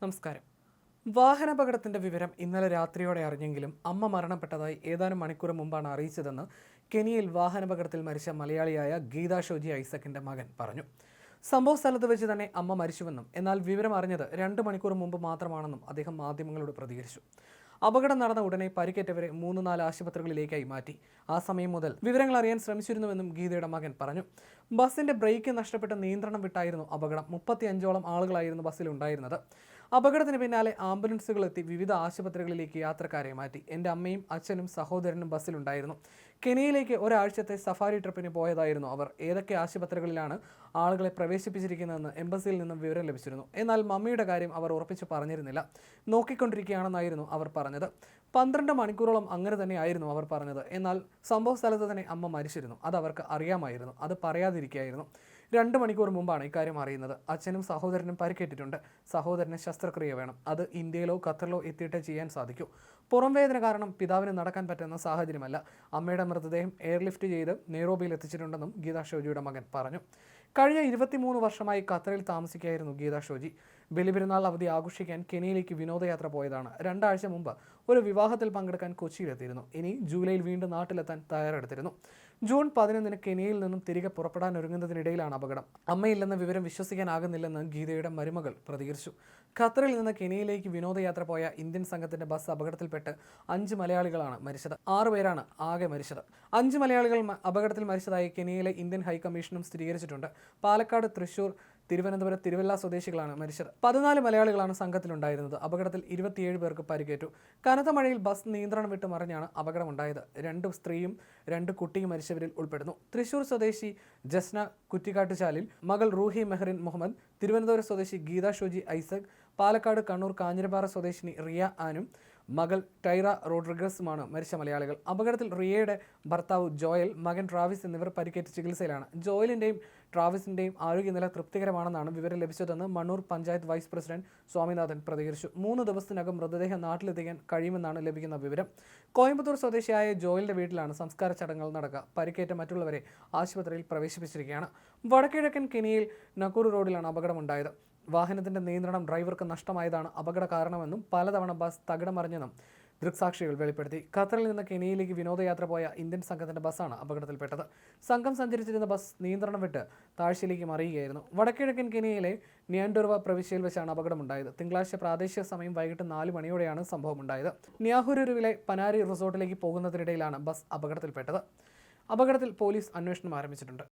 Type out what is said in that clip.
നമസ്കാരം. വാഹനാപകടത്തിന്റെ വിവരം ഇന്നലെ രാത്രിയോടെ അറിഞ്ഞെങ്കിലും അമ്മ മരണപ്പെട്ടതായി ഏതാനും മണിക്കൂർ മുമ്പാണ് അറിയിച്ചതെന്ന് കെനിയയിൽ വാഹനാപകടത്തിൽ മരിച്ച മലയാളിയായ ഗീത ഷോജി ഐസക്കിന്റെ മകൻ പറഞ്ഞു. സംഭവ സ്ഥലത്ത് വെച്ച് തന്നെ അമ്മ മരിച്ചുവെന്നും എന്നാൽ വിവരം അറിഞ്ഞത് 2 മണിക്കൂർ മുമ്പ് മാത്രമാണെന്നും അദ്ദേഹം മാധ്യമങ്ങളോട് പ്രതികരിച്ചു. അപകടം നടന്ന ഉടനെ പരിക്കേറ്റവരെ 3-4 ആശുപത്രികളിലേക്കായി മാറ്റി. ആ സമയം മുതൽ വിവരങ്ങൾ അറിയാൻ ശ്രമിച്ചിരുന്നുവെന്നും ഗീതയുടെ മകൻ പറഞ്ഞു. ബസിന്റെ ബ്രേക്ക് നഷ്ടപ്പെട്ട് നിയന്ത്രണം വിട്ടായിരുന്നു അപകടം. 35ഓളം ആളുകളായിരുന്നു ബസ്സിലുണ്ടായിരുന്നത്. അപകടത്തിന് പിന്നാലെ ആംബുലൻസുകൾ എത്തി വിവിധ ആശുപത്രികളിലേക്ക് യാത്രക്കാരെ മാറ്റി. എൻ്റെ അമ്മയും അച്ഛനും സഹോദരനും ബസ്സിലുണ്ടായിരുന്നു. കെനിയയിലേക്ക് ഒരാഴ്ചത്തെ സഫാരി ട്രിപ്പിന് പോയതായിരുന്നു അവർ. ഏതൊക്കെ ആശുപത്രികളിലാണ് ആളുകളെ പ്രവേശിപ്പിച്ചിരിക്കുന്നതെന്ന് എംബസിയിൽ നിന്നും വിവരം ലഭിച്ചിരുന്നു. എന്നാൽ മമ്മിയുടെ കാര്യം അവർ ഉറപ്പിച്ച് പറഞ്ഞിരുന്നില്ല. നോക്കിക്കൊണ്ടിരിക്കുകയാണെന്നായിരുന്നു അവർ പറഞ്ഞത്. 12 മണിക്കൂറോളം അങ്ങനെ തന്നെയായിരുന്നു അവർ പറഞ്ഞത്. എന്നാൽ സംഭവ സ്ഥലത്ത് തന്നെ അമ്മ മരിച്ചിരുന്നു. അത് അവർക്ക് അറിയാമായിരുന്നു. അത് പറയാതിരിക്കുകയായിരുന്നു. 2 മണിക്കൂർ മുമ്പാണ് ഇക്കാര്യം അറിയുന്നത്. അച്ഛനും സഹോദരനും പരിക്കേറ്റിട്ടുണ്ട്. സഹോദരന് ശസ്ത്രക്രിയ വേണം. അത് ഇന്ത്യയിലോ ഖത്തറിലോ എത്തിയിട്ടേ ചെയ്യാൻ സാധിക്കൂ. പുറംവേദന കാരണം പിതാവിന് നടക്കാൻ പറ്റുന്ന സാഹചര്യമല്ല. അമ്മയുടെ മൃതദേഹം എയർലിഫ്റ്റ് ചെയ്ത് നെയ്റോബിയിൽ എത്തിച്ചിട്ടുണ്ടെന്നും ഗീത ഷോജിയുടെ മകൻ പറഞ്ഞു. കഴിഞ്ഞ 23 വർഷമായി ഖത്തറിൽ താമസിക്കുകയായിരുന്നു ഗീത ഷോജി. ബലിപെരുന്നാൾ അവധി ആഘോഷിക്കാൻ കെനിയയിലേക്ക് വിനോദയാത്ര പോയതാണ്. 2 ആഴ്ച മുമ്പ് ഒരു വിവാഹത്തിൽ പങ്കെടുക്കാൻ കൊച്ചിയിലെത്തിയിരുന്നു. ഇനി ജൂലൈയിൽ വീണ്ടും നാട്ടിലെത്താൻ തയ്യാറെടുത്തിരുന്നു. ജൂൺ 11 കെനിയയിൽ നിന്നും തിരികെ പുറപ്പെടാനൊരുങ്ങുന്നതിനിടയിലാണ് അപകടം. അമ്മയില്ലെന്ന വിവരം വിശ്വസിക്കാനാകുന്നില്ലെന്ന് ഗീതയുടെ മരുമകൾ പ്രതികരിച്ചു. ഖത്തറിൽ നിന്ന് കെനിയയിലേക്ക് വിനോദയാത്ര പോയ ഇന്ത്യൻ സംഘത്തിന്റെ ബസ് അപകടത്തിൽപ്പെട്ട് 5 മലയാളികളാണ് മരിച്ചത്. 6 പേരാണ് ആകെ മരിച്ചത്. 5 മലയാളികൾ അപകടത്തിൽ മരിച്ചതായി കെനിയയിലെ ഇന്ത്യൻ ഹൈക്കമ്മീഷനും സ്ഥിരീകരിച്ചിട്ടുണ്ട്. പാലക്കാട്, തൃശൂർ, തിരുവനന്തപുരം, തിരുവല്ല സ്വദേശികളാണ് മരിച്ചത്. 14 മലയാളികളാണ് സംഘത്തിലുണ്ടായിരുന്നത്. അപകടത്തിൽ 27 പേർക്ക് പരിക്കേറ്റു. കനത്ത മഴയിൽ ബസ് നിയന്ത്രണം വിട്ട് മറിഞ്ഞാണ് അപകടമുണ്ടായത്. 2 സ്ത്രീയും 2 കുട്ടിയും മരിച്ചവരിൽ ഉൾപ്പെടുന്നു. തൃശൂർ സ്വദേശി ജസ്ന കുറ്റിക്കാട്ടുചാലിൽ, മകൾ റൂഹി മെഹറിൻ മുഹമ്മദ്, തിരുവനന്തപുരം സ്വദേശി ഗീത ഷോജി ഐസക്, പാലക്കാട്, കണ്ണൂർ, കാഞ്ഞിരപ്പാറ സ്വദേശിനി റിയ ആനും മകൾ ടൈറ റോഡ്രിഗസുമാണ് മരിച്ച മലയാളികൾ. അപകടത്തിൽ റിയയുടെ ഭർത്താവ് ജോയൽ, മകൻ ട്രാവിസ് എന്നിവർ പരിക്കേറ്റ് ചികിത്സയിലാണ്. ജോയലിൻ്റെയും ട്രാവിസിൻ്റെയും ആരോഗ്യനില തൃപ്തികരമാണെന്നാണ് വിവരം ലഭിച്ചതെന്ന് മണ്ണൂർ പഞ്ചായത്ത് വൈസ് പ്രസിഡന്റ് സ്വാമിനാഥൻ പ്രതികരിച്ചു. 3 ദിവസത്തിനകം മൃതദേഹം നാട്ടിലെത്തിക്കാൻ കഴിയുമെന്നാണ് ലഭിക്കുന്ന വിവരം. കോയമ്പത്തൂർ സ്വദേശിയായ ജോയലിന്റെ വീട്ടിലാണ് സംസ്കാര ചടങ്ങുകൾ നടക്കുക. പരിക്കേറ്റ മറ്റുള്ളവരെ ആശുപത്രിയിൽ പ്രവേശിപ്പിച്ചിരിക്കുകയാണ്. വടക്കിഴക്കൻ കെനിയയിൽ നക്കൂറു റോഡിലാണ് അപകടമുണ്ടായത്. വാഹനത്തിന്റെ നിയന്ത്രണം ഡ്രൈവർക്ക് നഷ്ടമായതാണ് അപകട കാരണമെന്നും പലതവണ ബസ് തകിടമറിഞ്ഞെന്നും ദൃക്സാക്ഷികൾ വെളിപ്പെടുത്തി. ഖത്തറിൽ നിന്ന് കെനിയയിലേക്ക് വിനോദയാത്ര പോയ ഇന്ത്യൻ സംഘത്തിന്റെ ബസ്സാണ് അപകടത്തിൽപ്പെട്ടത്. സംഘം സഞ്ചരിച്ചിരുന്ന ബസ് നിയന്ത്രണം വിട്ട് താഴ്ചയിലേക്ക് മറിയുകയായിരുന്നു. വടക്കിഴക്കൻ കെനിയയിലെ നിയാൻഡോർവ പ്രവിശ്യയിൽ വെച്ചാണ് അപകടമുണ്ടായത്. തിങ്കളാഴ്ച പ്രാദേശിക സമയം വൈകിട്ട് 4 മണിയോടെയാണ് സംഭവമുണ്ടായത്. നിയാഹുരുവിലെ പനാരി റിസോർട്ടിലേക്ക് പോകുന്നതിനിടയിലാണ് ബസ് അപകടത്തിൽപ്പെട്ടത്. അപകടത്തിൽ പോലീസ് അന്വേഷണം ആരംഭിച്ചിട്ടുണ്ട്.